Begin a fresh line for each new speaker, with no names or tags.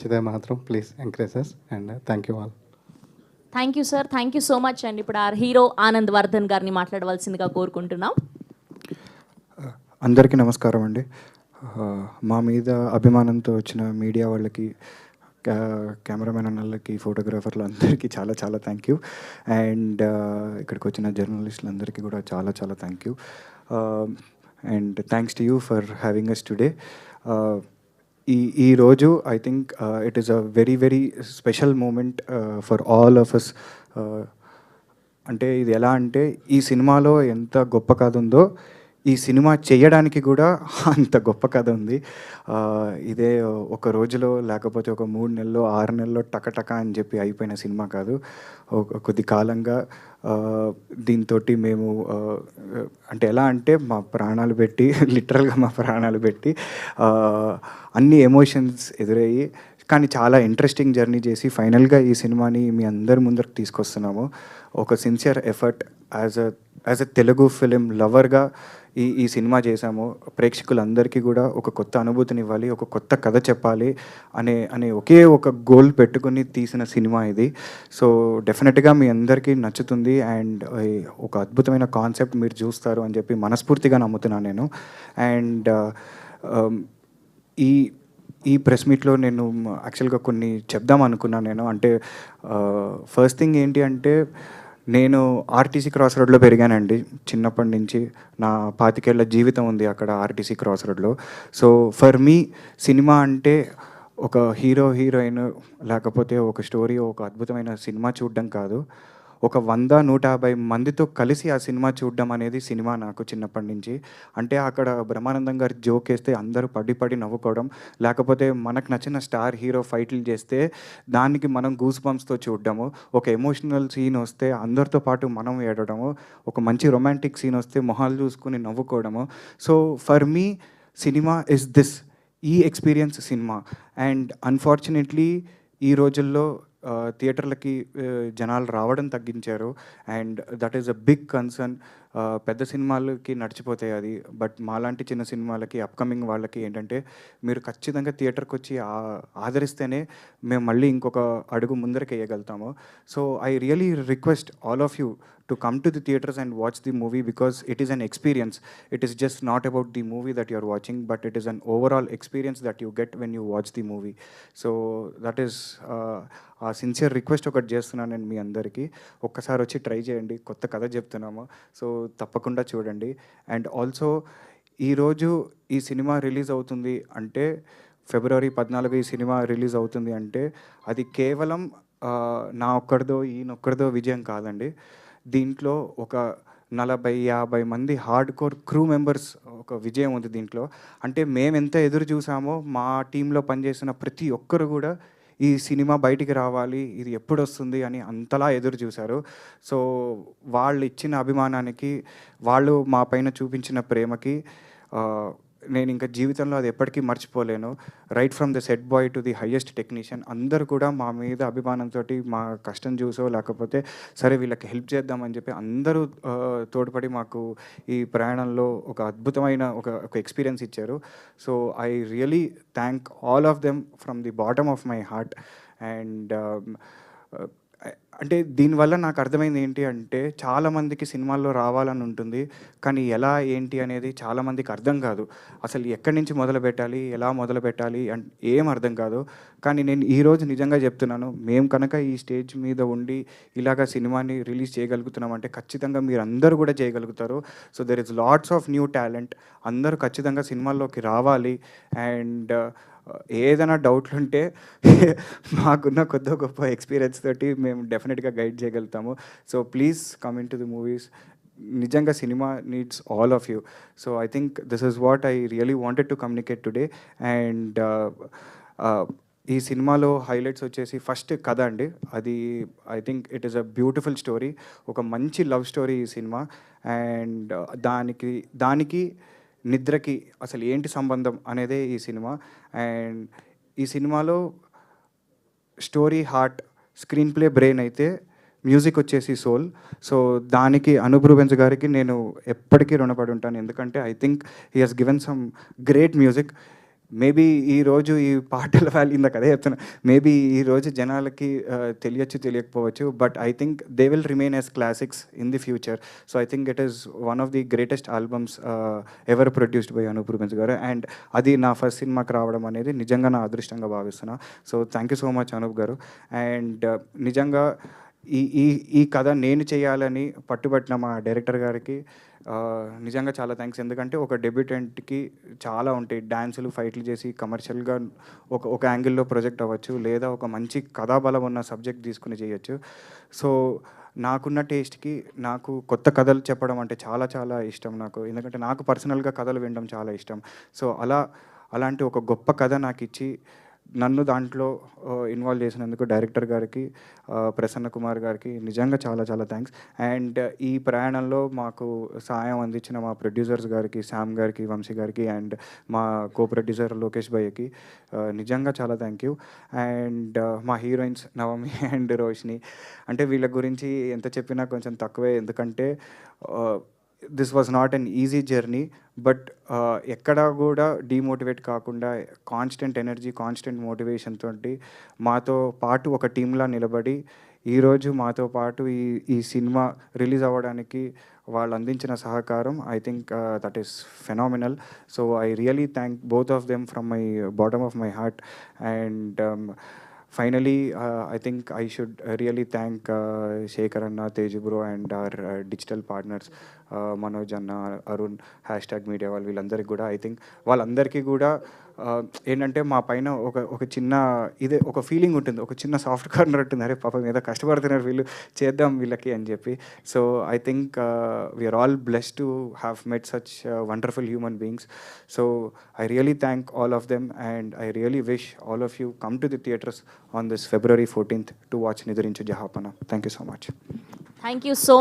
నచ్చితే మాత్రం please encourage us and thank you all.
Thank you sir, thank you so much అండి. ఇప్పుడు ఆ హీరో ఆనంద్ వర్ధన్ గారిని మాట్లాడవలసిందిగా కోరుకుంటున్నాం.
అందరికీ నమస్కారం అండి. మా మీద అభిమానంతో వచ్చిన మీడియా వాళ్ళకి, కెమెరామెన్ అన్నలకి, ఫోటోగ్రాఫర్లు అందరికీ చాలా చాలా థ్యాంక్ యూ. అండ్ ఇక్కడికి వచ్చిన జర్నలిస్టులు అందరికీ కూడా చాలా చాలా thank you. And thanks to you for having us today. ఈరోజు I think it is a very very special moment for all of us. అంటే ఇది ఎలా అంటే, ఈ సినిమాలో ఎంత గొప్ప కథ ఉందో ఈ సినిమా చేయడానికి కూడా అంత గొప్ప కథ ఉంది. ఇదే ఒక రోజులో, లేకపోతే ఒక 3 నెలల్లో 6 నెలల్లో టకటక అని చెప్పి అయిపోయిన సినిమా కాదు. కొద్ది కాలంగా దీంతో మేము అంటే ఎలా అంటే మా ప్రాణాలు పెట్టి, లిటరల్గా మా ప్రాణాలు పెట్టి అన్ని ఎమోషన్స్ ఎదురయ్యి, కానీ చాలా ఇంట్రెస్టింగ్ జర్నీ చేసి ఫైనల్గా ఈ సినిమాని మీ అందరి ముందరకు తీసుకొస్తున్నాము. ఒక sincere effort as a Telugu film లవర్గా ఈ సినిమా చేశాము. ప్రేక్షకులందరికీ కూడా ఒక కొత్త అనుభూతిని ఇవ్వాలి, ఒక కొత్త కథ చెప్పాలి అనే ఒకే ఒక గోల్ పెట్టుకుని తీసిన సినిమా ఇది. సో డెఫినెట్గా మీ అందరికీ నచ్చుతుంది అండ్ ఒక అద్భుతమైన కాన్సెప్ట్ మీరు చూస్తారు అని చెప్పి మనస్ఫూర్తిగా నమ్ముతున్నాను నేను. అండ్ ఈ ప్రెస్ మీట్లో నేను యాక్చువల్గా కొన్ని చెప్దాం అనుకున్నాను నేను. అంటే ఫస్ట్ థింగ్ ఏంటి అంటే, నేను ఆర్టీసీ క్రాస్ రోడ్లో పెరిగానండి చిన్నప్పటి నుంచి. నా 25 ఏళ్ల జీవితం ఉంది అక్కడ ఆర్టీసీ క్రాస్ రోడ్లో. సో ఫర్ మీ సినిమా అంటే ఒక హీరో హీరోయిన్, లేకపోతే ఒక స్టోరీ, ఒక అద్భుతమైన సినిమా చూడడం కాదు, ఒక 100-150 మందితో కలిసి ఆ సినిమా చూడడం అనేది సినిమా నాకు చిన్నప్పటి నుంచి. అంటే అక్కడ బ్రహ్మానందం గారి జోక్ వేస్తే అందరూ పడి నవ్వుకోవడం, లేకపోతే మనకు నచ్చిన స్టార్ హీరో ఫైట్లు చేస్తే దానికి మనం గూస్ బంప్స్తో చూడడము, ఒక ఎమోషనల్ సీన్ వస్తే అందరితో పాటు మనం ఏడవడము, ఒక మంచి రొమాంటిక్ సీన్ వస్తే మొహాలు చూసుకుని నవ్వుకోవడము. So for me cinema is this, ఈ ఎక్స్పీరియన్స్ సినిమా. అండ్ అన్ఫార్చునేట్లీ ఈ రోజుల్లో థియేటర్లకి జనాలు రావడం తగ్గించారు. And that is a big concern. పెద్ద సినిమాలకి నడిచిపోతాయి అది, బట్ మాలాంటి చిన్న సినిమాలకి, అప్కమింగ్ వాళ్ళకి ఏంటంటే, మీరు ఖచ్చితంగా థియేటర్కి వచ్చి ఆదరిస్తేనే మేము మళ్ళీ ఇంకొక అడుగు ముందరికి వేయగలుగుతాము. So I really request all of you to come to the theaters and watch the movie, because it is an experience. It is just not about the movie that you are watching, but it is an overall experience that you get when you watch the movie. So that is a sincere request ఒకటి చేస్తున్నాను నేను మీ అందరికీ. ఒక్కసారి వచ్చి try చేయండి, కొత్త కథ చెప్తున్నాము. సో తప్పకుండా చూడండి. అండ్ ఆల్సో ఈరోజు ఈ సినిమా రిలీజ్ అవుతుంది అంటే, ఫిబ్రవరి 14 ఈ సినిమా రిలీజ్ అవుతుంది అంటే, అది కేవలం నా ఒక్కడిదో ఈయనొక్కడిదో విజయం కాదండి. దీంట్లో ఒక 40-50 మంది హార్డ్ కోర్ క్రూ మెంబర్స్ ఒక విజయం ఉంది దీంట్లో. అంటే మేము ఎంత ఎదురు చూసామో, మా టీంలో పనిచేసిన ప్రతి ఒక్కరు కూడా ఈ సినిమా బయటికి రావాలి, ఇది ఎప్పుడు వస్తుంది అని అంతలా ఎదురు చూశారు. సో వాళ్ళు ఇచ్చిన అభిమానానికి, వాళ్ళు మా పైన చూపించిన ప్రేమకి నేను ఇంకా జీవితంలో అది ఎప్పటికీ మర్చిపోలేను. Right from the set boy to the highest technician, అందరూ కూడా మా మీద అభిమానంతో, మా కష్టం చూసో లేకపోతే సరే వీళ్ళకి హెల్ప్ చేద్దామని చెప్పి అందరూ తోడ్పడి మాకు ఈ ప్రయాణంలో ఒక అద్భుతమైన ఒక ఎక్స్పీరియన్స్ ఇచ్చారు. So I really thank all of them from the bottom of my heart. And అంటే దీనివల్ల నాకు అర్థమైంది ఏంటి అంటే, చాలామందికి సినిమాల్లో రావాలని ఉంటుంది, కానీ ఎలా ఏంటి అనేది చాలామందికి అర్థం కాదు. అసలు ఎక్కడి నుంచి మొదలు పెట్టాలి, ఎలా మొదలు పెట్టాలి ఏం అర్థం కాదు. కానీ నేను ఈరోజు నిజంగా చెప్తున్నాను, మేము కనుక ఈ స్టేజ్ మీద ఉండి ఇలాగ సినిమాని రిలీజ్ చేయగలుగుతున్నామంటే ఖచ్చితంగా మీరు అందరూ కూడా చేయగలుగుతారు. So there is lots of new talent. అందరూ ఖచ్చితంగా సినిమాల్లోకి రావాలి. అండ్ ఏదైనా డౌట్లు ఉంటే మాకున్న కొద్ది గొప్ప ఎక్స్పీరియన్స్ తోటి మేము డెఫినెట్గా గైడ్ చేయగలుగుతాము. So please come in to the movies. నిజంగా cinema needs all of you. So I think this is what I really wanted to communicate today. And ఈ సినిమాలో హైలైట్స్ వచ్చేసి ఫస్ట్ కథ అండి. అది I think it is a beautiful story, ఒక మంచి love story ఈ సినిమా. అండ్ దానికి నిద్రకి అసలు ఏంటి సంబంధం అనేదే ఈ సినిమా. అండ్ ఈ సినిమాలో story heart, screen play brain అయితే మ్యూజిక్ వచ్చేసి సోల్. సో దానికి అనూప్ రూబెన్స్ గారికి నేను ఎప్పటికీ రుణపడి ఉంటాను. ఎందుకంటే I think he has given some great music. Maybe ఈరోజు ఈ పాటల వాల్యూ ఇందాక అదే చెప్తున్నా, మేబీ ఈరోజు జనాలకి తెలియచ్చు తెలియకపోవచ్చు, but I think they will remain as classics in the future. So I think it is one of the greatest albums ever produced by Anup Rubens గారు. అండ్ అది నా ఫస్ట్ సినిమాకి రావడం అనేది నిజంగా నా అదృష్టంగా భావిస్తున్నా. So thank you so much Anoop garu. And నిజంగా ఈ ఈ ఈ కథ నేను చేయాలని పట్టుబట్టిన మా డైరెక్టర్ గారికి నిజంగా చాలా థ్యాంక్స్. ఎందుకంటే ఒక డెబ్యూటెంట్కి చాలా ఉంటాయి, డ్యాన్సులు ఫైట్లు చేసి కమర్షియల్గా ఒక యాంగిల్లో ప్రొజెక్ట్ అవ్వచ్చు, లేదా ఒక మంచి కథాబలం ఉన్న సబ్జెక్ట్ తీసుకుని చేయొచ్చు. సో నాకున్న టేస్ట్కి నాకు కొత్త కథలు చెప్పడం అంటే చాలా చాలా ఇష్టం నాకు, ఎందుకంటే నాకు పర్సనల్గా కథలు వినడం చాలా ఇష్టం. సో అలాంటి ఒక గొప్ప కథ నాకు ఇచ్చి నన్ను దాంట్లో ఇన్వాల్వ్ చేసినందుకు డైరెక్టర్ గారికి, ప్రసన్న కుమార్ గారికి నిజంగా చాలా చాలా థ్యాంక్స్. అండ్ ఈ ప్రయాణంలో మాకు సాయం అందించిన మా ప్రొడ్యూసర్స్ గారికి, శామ్ గారికి, వంశీ గారికి, అండ్ మా కో ప్రొడ్యూసర్ లోకేష్ భయ్యకి నిజంగా చాలా థ్యాంక్ యూ. అండ్ మా హీరోయిన్స్ నవమి అండ్ రోషిని, అంటే వీళ్ళ గురించి ఎంత చెప్పినా కొంచెం తక్కువే, ఎందుకంటే this was not an easy journey, but ఎక్కడా కూడా డీమోటివేట్ కాకుండా కాన్స్టెంట్ ఎనర్జీ, కాన్స్టెంట్ మోటివేషన్ తోటి మాతో పాటు ఒక టీంలా నిలబడి ఈరోజు మాతో పాటు ఈ సినిమా రిలీజ్ అవ్వడానికి వాళ్ళు అందించిన సహకారం I think that is phenomenal. So I really thank both of them from my bottom of my heart. And finally, I think I should really thank Shekhar Anna, Teju bro, and our digital partners, Manoj Anna, Arun, #media వాళ్ళు వీళ్ళందరికీ కూడా I think వాళ్ళందరికీ కూడా ఏంటంటే మా పైన ఒక చిన్న ఇదే ఒక ఫీలింగ్ ఉంటుంది, ఒక చిన్న సాఫ్ట్ కార్నర్ ఉంటుంది, అరే పాపం ఏదో కష్టపడుతున్నారు వీళ్ళు, చేద్దాం వీళ్ళకి అని చెప్పి. So I think we are all blessed to have met such wonderful human beings. So I really thank all of them, and I really wish all of you come to the theatres on this February 14th to watch Nidarinchu Jahapana. Thank you so much.
Thank you so